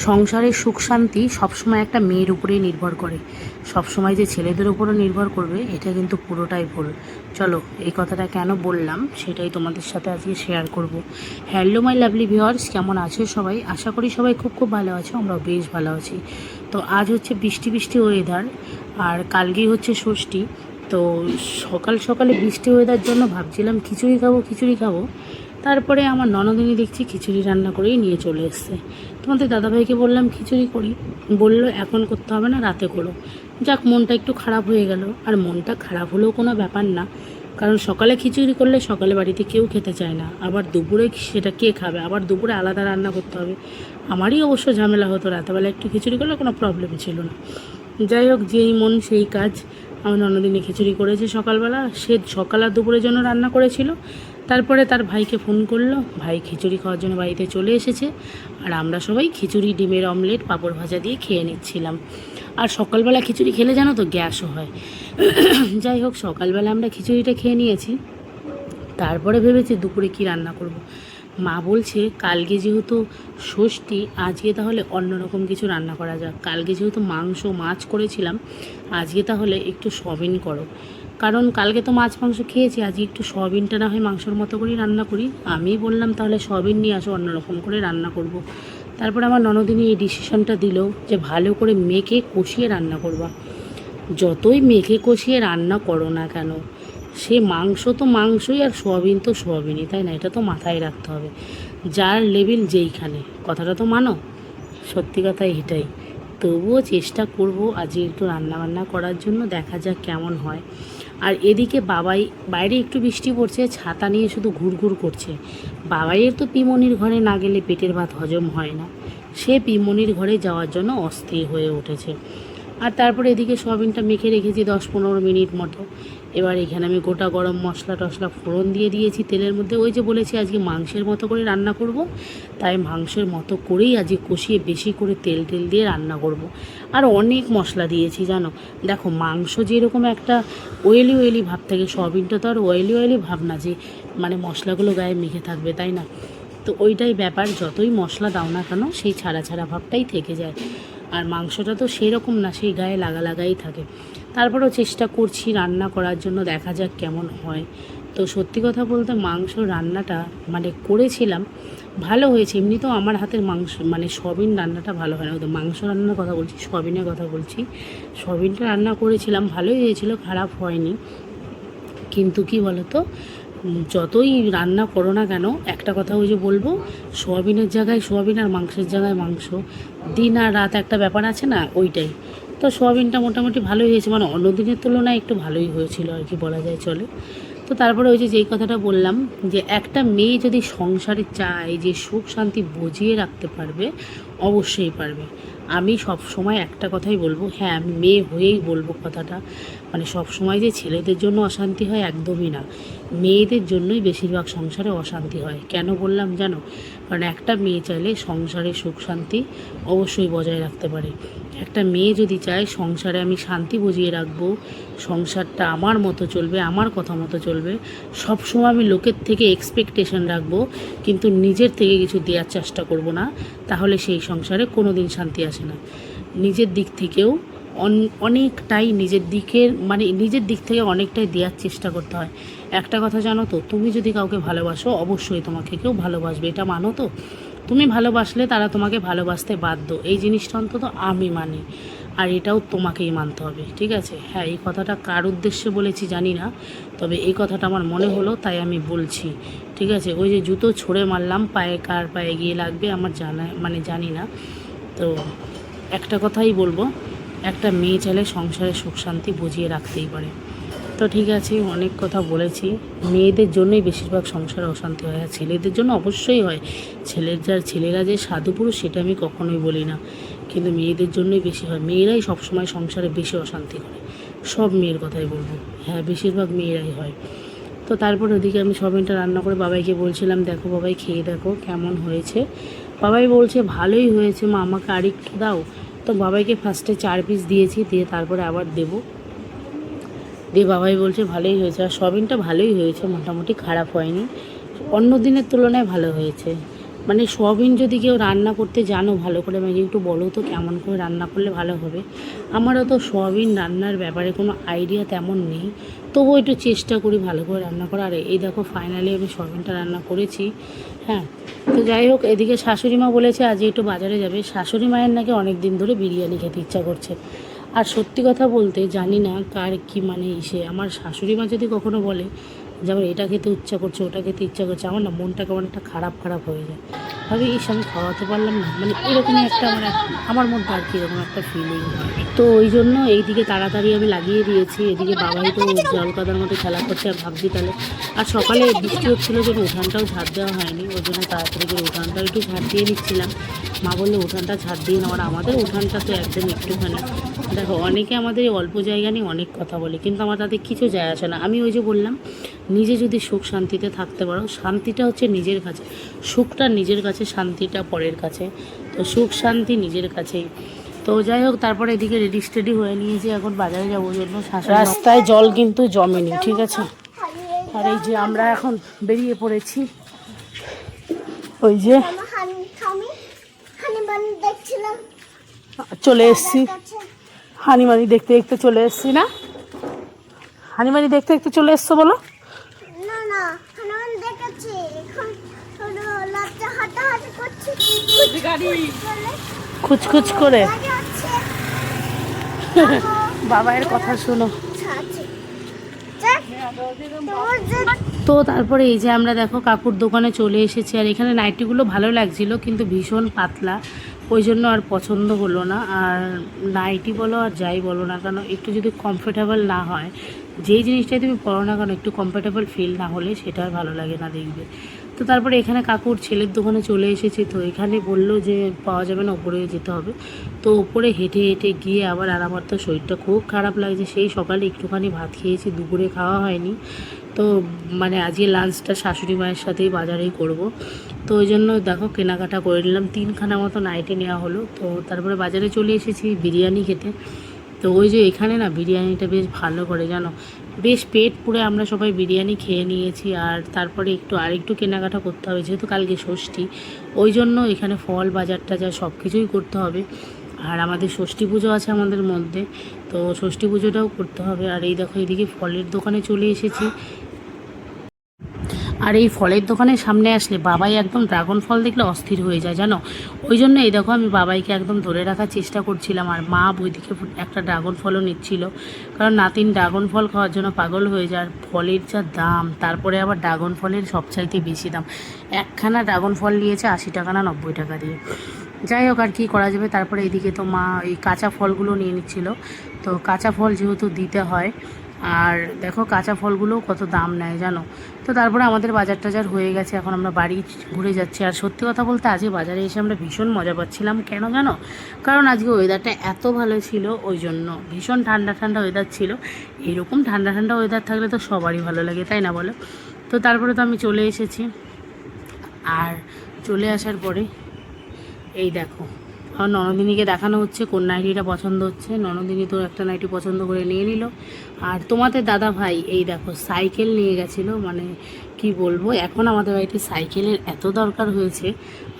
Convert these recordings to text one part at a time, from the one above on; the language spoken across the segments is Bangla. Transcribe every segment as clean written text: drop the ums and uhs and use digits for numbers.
সংসারের সুখ শান্তি সবসময় একটা মেয়ের উপরেই নির্ভর করে, সবসময় যে ছেলেদের উপরও নির্ভর করবে এটা কিন্তু পুরোটাই ভুল। চলো, এই কথাটা কেন বললাম সেটাই তোমাদের সাথে আজকে শেয়ার করব। হ্যালো মাই লাভলি ভিউয়ার্স, কেমন আছো সবাই? আশা করি সবাই খুব খুব ভালো আছো, আমরাও বেশ ভালো আছি। তো আজ হচ্ছে বৃষ্টি বৃষ্টি ওয়েদার, আর কালকেই হচ্ছে ষষ্ঠী। তো সকাল সকালে বৃষ্টি ওয়েদার জন্য ভাবছিলাম খিচুড়ি খাবো খিচুড়ি খাবো, তারপরে আমার ননদিনী দেখছি খিচুড়ি রান্না করেই নিয়ে চলে এসছে। তোমাদের দাদাভাইকে বললাম খিচুড়ি করি, বললো এখন করতে হবে না, রাতে করো। যাক, মনটা একটু খারাপ হয়ে গেল। আর মনটা খারাপ হলেও কোনো ব্যাপার না, কারণ সকালে খিচুড়ি করলে সকালে বাড়িতে কেউ খেতে চায় না, আবার দুপুরে সেটা কে খাবে, আবার দুপুরে আলাদা রান্না করতে হবে। আমারই অবশ্য ঝামেলা হতো, রাতেবেলা একটু খিচুড়ি করলে কোনো প্রবলেম ছিল না। যাই হোক, যেই মন সেই কাজ। আমার ননদিনী খিচুড়ি করেছে সকালবেলা, সে সকাল আর দুপুরের জন্য রান্না করেছিল। তারপরে তার ভাইকে ফোন করলো, ভাই খিচুড়ি খাওয়ার জন্য বাড়িতে চলে এসেছে। আর আমরা সবাই খিচুড়ি, ডিমের অমলেট, পাঁপড় ভাজা দিয়ে খেয়ে নিচ্ছিলাম। আর সকালবেলা খিচুড়ি খেলে জানো তো গ্যাসও হয়। যাই হোক, সকালবেলা আমরা খিচুড়িটা খেয়ে নিয়েছি। তারপরে ভেবেছি দুপুরে কি রান্না করব। মা বলছে কালকে যেহেতু ষষ্ঠী, আজকে তাহলে অন্যরকম কিছু রান্না করা যাক। কালকে যেহেতু মাংস মাছ করেছিলাম, আজকে তাহলে একটু সয়াবিন করো। কারণ কালকে তো মাছ মাংস খেয়েছি, আজকে একটু সয়াবিনটা না হয় মাংসর মতো করেই রান্না করি। আমি বললাম তাহলে সয়াবিন নিয়ে আসো, অন্যরকম করে রান্না করব। তারপরে আমার ননদিনী এই ডিসিশনটা দিল যে ভালো করে মেখে কষিয়ে রান্না করবা। যতই মেখে কষিয়ে রান্না করো না কেন, সে মাংস তো মাংসই আর সোয়াবিন তো সোয়াবিনই, তাই না? এটা তো মাথায় রাখতে হবে। যার লেভেল যেইখানে, কথাটা তো মানো। সত্যি কথা এটাই। তবুও চেষ্টা করব আজকে একটু রান্নাবান্না করার জন্য, দেখা যাক কেমন হয়। আর এদিকে বাবাই, বাইরে একটু বৃষ্টি পড়ছে, ছাতা নিয়ে শুধু ঘুরঘুর করছে। বাবাইয়ের তো পিমনির ঘরে না গেলে পেটের ভাত হজম হয় না, সে পিমনির ঘরে যাওয়ার জন্য অস্থির হয়ে উঠেছে। আর তারপরে এদিকে সয়াবিনটা মেখে রেখেছি 10-15 মিনিট মতো। এবার এখানে আমি গোটা গরম মশলা টশলা ফোড়ন দিয়ে দিয়েছি তেলের মধ্যে। ওই যে বলেছি আজকে মাংসের মতো করে রান্না করব, তাই মাংসের মতো করেই আজকে কষিয়ে বেশি করে তেল দিয়ে রান্না করব। আর অনেক মশলা দিয়েছি জানো। দেখো, মাংস যেরকম একটা অয়েলি অয়েলি ভাব থাকে, সয়াবিনটা তো আর অয়েলি অয়েলি ভাব না যে মানে মশলাগুলো গায়ে মেখে থাকবে, তাই না? তো ওইটাই ব্যাপার, যতই মশলা দাও না কেন সেই ছাড়া ছাড়া ভাবটাই থেকে যায়। আর মাংসটা তো সেই রকম না, সেই গায়ে লাগাই থাকে। তারপরেও চেষ্টা করছি রান্না করার জন্য, দেখা যাক কেমন হয়। তো সত্যি কথা বলতে মাংস রান্নাটা মানে করেছিলাম, ভালো হয়েছে। এমনিতেও আমার হাতের মাংস মানে সয়াবিন রান্নাটা ভালো হয় না, ওদের মাংস রান্নার কথা বলছি, সয়াবিনের কথা বলছি। সয়াবিনটা রান্না করেছিলাম, ভালোই হয়েছিল, খারাপ হয়নি। কিন্তু কি বলতো, যতই রান্না করো না কেন, একটা কথা ওই যে বলবো, সোয়াবিনের জায়গায় সোয়াবিন আর মাংসের জায়গায় মাংস, দিন আর রাত একটা ব্যাপার আছে না, ওইটাই। তো সোয়াবিনটা মোটামুটি ভালোই হয়েছে, মানে অন্য দিনের তুলনায় একটু ভালোই হয়েছিল আর কি, বলা যায় চলে। তো তারপরে ওই যে যেই কথাটা বললাম, যে একটা মেয়ে যদি সংসারে চায় যে সুখ শান্তি বজিয়ে রাখতে পারবে, অবশ্যই পারবে। আমি সব সময় একটা কথাই বলবো, হ্যাঁ আমি মেয়ে হয়েই বলবো কথাটা, মানে সব সময় যে ছেলেদের জন্য অশান্তি হয় একদমই না, মেয়েদের জন্যই বেশিরভাগ সংসারে অশান্তি হয়। কেন বললাম জানো? কারণ একটা মেয়ে চাইলে সংসারে সুখ শান্তি অবশ্যই বজায় রাখতে পারে। একটা মেয়ে যদি চায় সংসারে আমি শান্তি বজিয়ে রাখবো, সংসারটা আমার মতো চলবে, আমার কথা মতো চলবে, সবসময় আমি লোকের থেকে এক্সপেকটেশন রাখবো কিন্তু নিজের থেকে কিছু দেওয়ার চেষ্টা করব না, তাহলে সেই সংসারে কোনো দিন শান্তি আসে না। নিজের দিক থেকেও অনেকটাই নিজের দিক থেকে অনেকটাই দেওয়ার চেষ্টা করতে হয়। একটা কথা জানো তো, তুমি যদি কাউকে ভালোবাসো অবশ্যই তোমাকে কেউ ভালোবাসবে, এটা মানো তো? তুমি ভালোবাসলে তারা তোমাকে ভালোবাসতে বাধ্য, এই জিনিসটা অন্তত আমি মানি। আর এটাও তোমাকেই মানতে হবে, ঠিক আছে? হ্যাঁ, এই কথাটা কার উদ্দেশ্যে বলেছি জানি না, তবে এই কথাটা আমার মনে হলো তাই আমি বলছি, ঠিক আছে? ওই যে জুতো ছুঁড়ে মারলাম, পায়ে কার পায়ে গিয়ে লাগবে আমার জানি না। তো একটা কথাই বলবো, একটা মেয়ে চাইলে সংসারে সুখ শান্তি বুঝিয়ে রাখতেই পারে। তো ঠিক আছে, অনেক কথা বলেছি। মেয়েদের জন্যই বেশিরভাগ সংসারে অশান্তি হয়, আর ছেলেদের জন্য অবশ্যই হয়। ছেলেরা যে সাধু পুরুষ সেটা আমি কখনোই বলি না, কিন্তু মেয়েদের জন্যই বেশি হয়। মেয়েরাই সবসময় সংসারে বেশি অশান্তি করে, সব মেয়ের কথাই বলবো, হ্যাঁ বেশিরভাগ মেয়েরাই হয়। তো তারপর ওদিকে আমি সয়াবিনটা রান্না করে বাবাইকে বলছিলাম, দেখো বাবাই খেয়ে দেখো কেমন হয়েছে। বাবাই বলছে ভালোই হয়েছে মা, আমাকে আরেকটু দাও। তো বাবাইকে ফার্স্টে 4 পিস দিয়েছি, দিয়ে তারপরে আবার দেবো। দিয়ে বাবাই বলছে ভালোই হয়েছে। আর সয়াবিনটা ভালোই হয়েছে, মোটামুটি খারাপ হয়নি, অন্য দিনের তুলনায় ভালো হয়েছে। মানে সোয়াবিন যদি কেউ রান্না করতে জানো ভালো করে, মানে একটু বলো তো কেমন করে রান্না করলে ভালো হবে। আমারও তো সোয়াবিন রান্নার ব্যাপারে কোনো আইডিয়া তেমন নেই, তবুও একটু চেষ্টা করি ভালো করে রান্না করার। আর এই দেখো ফাইনালি আমি সোয়াবিনটা রান্না করেছি। হ্যাঁ, তো যাই হোক, এদিকে শাশুড়ি মা বলেছে আজ একটু বাজারে যাবে। শাশুড়ি মায়ের নাকি অনেক দিন ধরে বিরিয়ানি খেতে ইচ্ছা করছে। আর সত্যি কথা বলতে জানি না কার কি মানে আমার শাশুড়ি মা যদি কখনো বলে যে আমার এটা খেতে ইচ্ছা করছে, ওটা খেতে ইচ্ছা করছে, আমার না মনটা কেমন একটা খারাপ খারাপ হয়ে যায়। ভাবি আমি খাওয়াতে পারলাম না, মানে এরকমই একটা আমার মধ্যে আর কি এরকম একটা ফিলিং। তো ওই জন্য এইদিকে তাড়াতাড়ি আমি লাগিয়ে দিয়েছি। এদিকে বাবাই তো জল কাদার মতো খেলা করছে, আর ভাবছি তাহলে। আর সকালে বৃষ্টি হচ্ছিলো জন্য উঠানটাও ঝাড় দেওয়া হয়নি, ওই জন্য তাড়াতাড়ি করে উঠানটাও একটু ঝাড় দিয়ে নিচ্ছিলাম। মা বললে উঠানটা ঝাড় দিয়ে নেওয়ার, আমাদের উঠানটা তো একদম একটুখানি। দেখো অনেকে আমাদের এই অল্প জায়গা নিয়ে অনেক কথা বলে, কিন্তু আমার তাদের কিছু যায় আসে না। আমি ওই যে বললাম, নিজে যদি সুখ শান্তিতে থাকতে পারো, শান্তিটা হচ্ছে নিজের কাছে, সুখটা নিজের কাছে, শান্তিটা পরের কাছে। তো সুখ শান্তি নিজের কাছেই। তো যাই হোক, তারপরে এদিকে রেডি স্টেডি হয়ে নিয়েছি, এখন বাজারে যাবো জন্য। রাস্তায় জল কিন্তু জমেনি, ঠিক আছে। আর এই যে আমরা এখন বেরিয়ে পড়েছি, ওই যে চলে এসছি হানিমানি দেখতে দেখতে চলে এসছি না? হানিমানি দেখতে দেখতে চলে এসছো বলো? খুচখুচ করে বাবায়ের কথা শোনো। তো তারপরে এই যে আমরা দেখো কাকুর দোকানে চলে এসেছি। আর এখানে নাইটিগুলো ভালো লাগছিল, কিন্তু ভীষণ পাতলা, ওই জন্য আর পছন্দ হলো না। আর নাইটি বলো আর যাই বলো না কেন, একটু যদি কমফোর্টেবল না হয়, যেই জিনিসটাই তুমি পরো না কেন একটু কমফোর্টেবল ফিল না হলে সেটা আর ভালো লাগে না দেখবে। তো তারপরে এখানে কাকুর ছেলের দোকানে চলে এসেছি। তো এখানে বললো যে পাওয়া যাবে না, ওপরে যেতে হবে। তো ওপরে হেঁটে হেঁটে গিয়ে আবার, আর আমার তো শরীরটা খুব খারাপ লাগছে। সেই সকালে একটুখানি ভাত খেয়েছি, দুপুরে খাওয়া হয়নি। তো মানে আজকে লাঞ্চটা শাশুড়ি মায়ের সাথেই বাজারেই করব। তো ওই জন্য দেখো কেনাকাটা করে নিলাম, 3খানা মতো নাইটি নেওয়া হলো। তো তারপরে বাজারে চলে এসেছি বিরিয়ানি খেতে। তো ওই যে এখানে না বিরিয়ানিটা বেশ ভালো করে জানো, বেশ পেট পুরে আমরা সবাই বিরিয়ানি খেয়ে নিয়েছি। আর তারপরে আরেকটু কেনাকাটা করতে হবে, যেহেতু কালকে ষষ্ঠী, ওই জন্য এখানে ফল বাজারটা যা সব কিছুই করতে হবে। আর আমাদের ষষ্ঠী পুজো আছে আমাদের মধ্যে, তো ষষ্ঠী পুজোটাও করতে হবে। আর এই দেখো এদিকে ফলের দোকানে চলে এসেছি। আর এই ফলের দোকানের সামনে আসলে বাবাই একদম ড্রাগন ফল দেখলে অস্থির হয়ে যায় জানো। ওই জন্য এই দেখো আমি বাবাইকে একদম ধরে রাখার চেষ্টা করছিলাম, আর মা ওইদিকে একটা ড্রাগন ফলও নিচ্ছিল, কারণ নাতিন ড্রাগন ফল খাওয়ার জন্য পাগল হয়ে যায়। আর ফলের যা দাম, তারপরে আবার ড্রাগন ফলের সবচাইতে বেশি দাম। একখানা ড্রাগন ফল নিয়েছে 80 টাকা না 90 টাকা দিয়ে। যাই হোক, আর কী করা যাবে। তারপরে এদিকে তো মা এই কাঁচা ফলগুলো নিয়ে নিচ্ছিল। তো কাঁচা ফল যেহেতু দিতে হয়, আর দেখো কাঁচা ফলগুলোও কত দাম নেয় জানো। তো তারপরে আমাদের বাজার টাজার হয়ে গেছে, এখন আমরা বাড়ি ঘুরে যাচ্ছি। আর সত্যি কথা বলতে আজকে বাজারে এসে আমরা ভীষণ মজা পাচ্ছিলাম। কেন জানো? কারণ আজকে ওয়েদারটা এত ভালো ছিল, ওই জন্য ভীষণ ঠান্ডা ঠান্ডা ওয়েদার ছিল। এরকম ঠান্ডা ঠান্ডা ওয়েদার থাকলে তো সবারই ভালো লাগে, তাই না বলো? তো তারপরে তো আমি চলে এসেছি। আর চলে আসার পরে এই দেখো আমার ননদিনীকে দেখানো হচ্ছে কোন নাইটিটা পছন্দ হচ্ছে। ননদিনী তো একটা নাইটি পছন্দ করে নিয়ে নিল। আর তোমাদের দাদা ভাই এই দেখো সাইকেল নিয়ে গেছিলো, মানে কি বলবো, এখন আমাদের বাড়িতে সাইকেলের এত দরকার হয়েছে।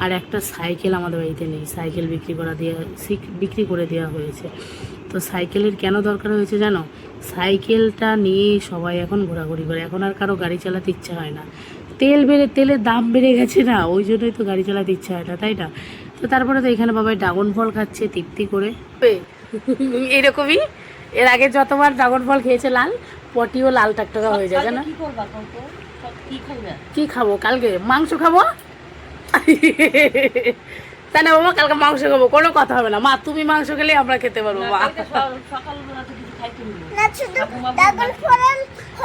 আর একটা সাইকেল আমাদের বাড়িতে নেই, সাইকেল বিক্রি করে দেওয়া হয়েছে। তো সাইকেলের কেন দরকার হয়েছে জানো? সাইকেলটা নিয়ে সবাই এখন ঘোরাঘুরি করে, এখন আর কারো গাড়ি চালাতে ইচ্ছা হয় না। তেলের দাম বেড়ে গেছে না, ওই জন্যই তো গাড়ি চালাতে ইচ্ছা হয় না, তাই না? তো তারপরে তো এখানে বাবাই ড্রাগন ফল খাচ্ছে তৃপ্তি করে। এরকমই এর আগে যতবার ড্রাগন ফল খেয়েছে লাল, পটিও লাল টাকটাকা হয়ে যায় জানো। কি খাবো কালকে? মাংস খাবো। তাই না বাবা? কালকে মাংস খাবো, কোনো কথা হবে না। মা তুমি মাংস খেলে আমরা খেতে পারবো। মা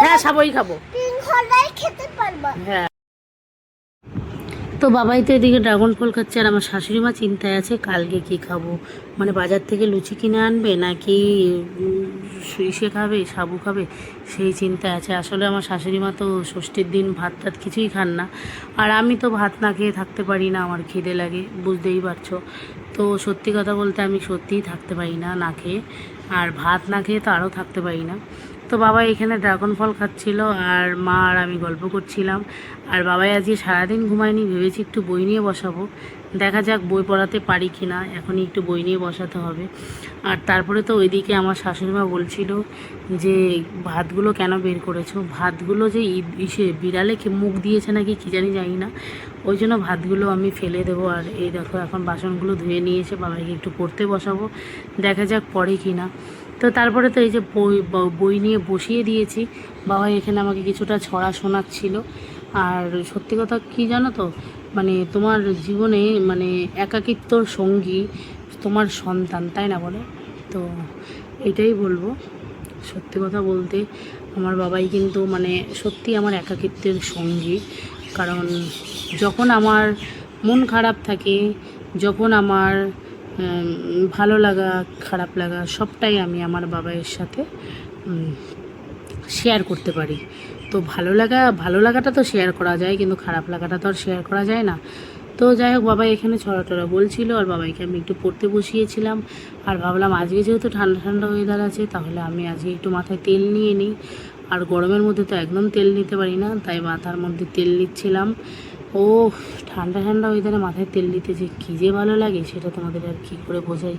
হ্যাঁ সবই খাবো। হ্যাঁ। তো বাবাই তো এদিকে ড্রাগন ফল খাচ্ছে, আর আমার শাশুড়ি মা চিন্তায় আছে কালকে কি খাবো, মানে বাজার থেকে লুচি কিনে আনবে নাকি ইসে খাবে, সাবু খাবে, সেই চিন্তায় আছে। আসলে আমার শাশুড়ি মা তো ষষ্ঠীর দিন ভাত টাত কিছুই খান না, আর আমি তো ভাত না খেয়ে থাকতে পারি না, আমার খিদে লাগে, বুঝতেই পারছো। তো সত্যি কথা বলতে আমি সত্যিই থাকতে পারি না না খেয়ে, আর ভাত না খেয়ে তো আরও থাকতে পারি না। তো বাবা এখানে ড্রাগন ফল খাচ্ছিল আর মা আর আমি গল্প করছিলাম। আর বাবাই আজকে সারাদিন ঘুমায়নি, ভেবেছি একটু বই নিয়ে বসাবো, দেখা যাক বই পড়াতে পারি কি না, এখনই একটু বই নিয়ে বসাতে হবে। আর তারপরে তো ওইদিকে আমার শাশুড়িমা বলছিল যে ভাতগুলো কেন বের করেছো, ভাতগুলো যে বিড়ালে মুখ দিয়েছে নাকি কী জানি না, ওই জন্য ভাতগুলো আমি ফেলে দেবো। আর এই দেখো এখন বাসনগুলো ধুয়ে নিয়েছে, বাবাকে একটু পড়তে বসাবো, দেখা যাক পড়ে কি না। তো তারপরে তো এই যে বই নিয়ে বসিয়ে দিয়েছি, বাবা এখানে আমাকে কিছুটা ছড়া শোনাচ্ছিল। আর সত্যি কথা কী জানো তো, মানে তোমার জীবনে মানে একাকিত্বর সঙ্গী তোমার সন্তান, তাই না বলো? তো এটাই বলবো, সত্যি কথা বলতে আমার বাবাই কিন্তু মানে সত্যি আমার একাকিত্বের সঙ্গী। কারণ যখন আমার মন খারাপ থাকে, যখন আমার ভালো লাগা খারাপ লাগা সবটাই আমি আমার বাবার সাথে শেয়ার করতে পারি। তো ভালো লাগাটা তো শেয়ার করা যায়, কিন্তু খারাপ লাগাটা তো আর শেয়ার করা যায় না। তো যাই হোক, বাবা এখানে ছড়া টড়া বলছিল আর বাবাইকে আমি একটু পড়তে বসিয়েছিলাম। আর ভাবলাম আজকে যেহেতু ঠান্ডা ঠান্ডা ওয়েদার আছে, তাহলে আমি আজকে একটু মাথায় তেল নিয়ে নিই। আর গরমের মধ্যে তো একদম তেল নিতে পারি না, তাই মাথার মধ্যে তেল নিচ্ছিলাম। ও ঠান্ডা ঠান্ডা ওয়েদারে মাথায় তেল দিতে যে কী যে ভালো লাগে সেটা তোমাদের আর কী করে বোঝাই।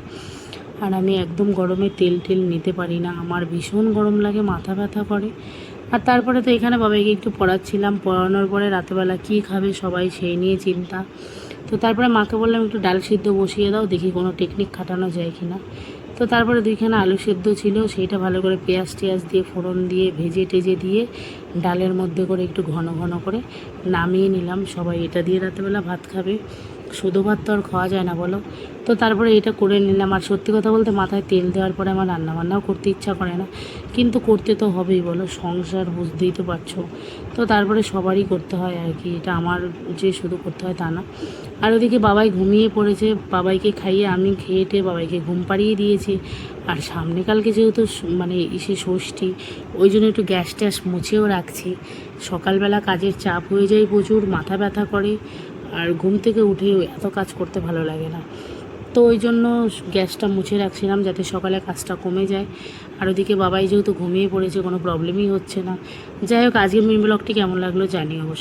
আর আমি একদম গরমে তেল নিতে পারি না, আমার ভীষণ গরম লাগে, মাথা ব্যথা করে। আর তারপরে তো এখানে বাবাইকে একটু পড়াচ্ছিলাম, পড়ানোর পরে রাতেবেলা কী খাবে সবাই সেই নিয়ে চিন্তা। তো তারপরে মাকে বললাম একটু ডাল সিদ্ধ বসিয়ে দাও, দেখি কোনো টেকনিক খাটানো যায় কি না। তো তারপরে দুইখানা আলু সেদ্ধ ছিল, সেইটা ভালো করে পেঁয়াজ টেয়াজ দিয়ে ফোড়ন দিয়ে ভেজে টেজে দিয়ে ডালের মধ্যে করে একটু ঘন ঘন করে নামিয়ে নিলাম। সবাই এটা দিয়ে রাতেবেলা ভাত খাবে, শুধু ভাত তো আর খাওয়া যায় না বলো। তো তারপরে এটা করে নিলাম। আর সত্যি কথা বলতে মাথায় তেল দেওয়ার পরে আমার রান্নাবান্নাও করতে ইচ্ছা করে না, কিন্তু করতে তো হবেই বলো, সংসার বুঝতেই তো পারছো। তো তারপরে সবারই করতে হয় আর কি, এটা আমার যে শুধু করতে হয় তা না। আর ওদিকে বাবাই ঘুমিয়ে পড়েছে, বাবাইকে খাইয়ে আমি খেয়েটে বাবাইকে ঘুম পাড়িয়ে দিয়েছি। আর সামনে কালকে যেহেতু মানে ষষ্ঠী, ওই জন্য একটু গ্যাস ট্যাস মুছেও রাখছি। সকালবেলা কাজের চাপ হয়ে যায় প্রচুর, মাথা ব্যথা করে, আর ঘুম থেকে উঠেও এত কাজ করতে ভালো লাগে না। তো ওই জন্য গ্যাসটা মুছে রাখছিলাম যাতে সকালে কাজটা কমে যায়। আর ওদিকে বাবাই যেহেতু ঘুমিয়ে পড়েছে, কোনো প্রবলেমই হচ্ছে না। যাই হোক, আজকে মিনি ব্লগটি কেমন লাগলো জানিও অবশ্যই।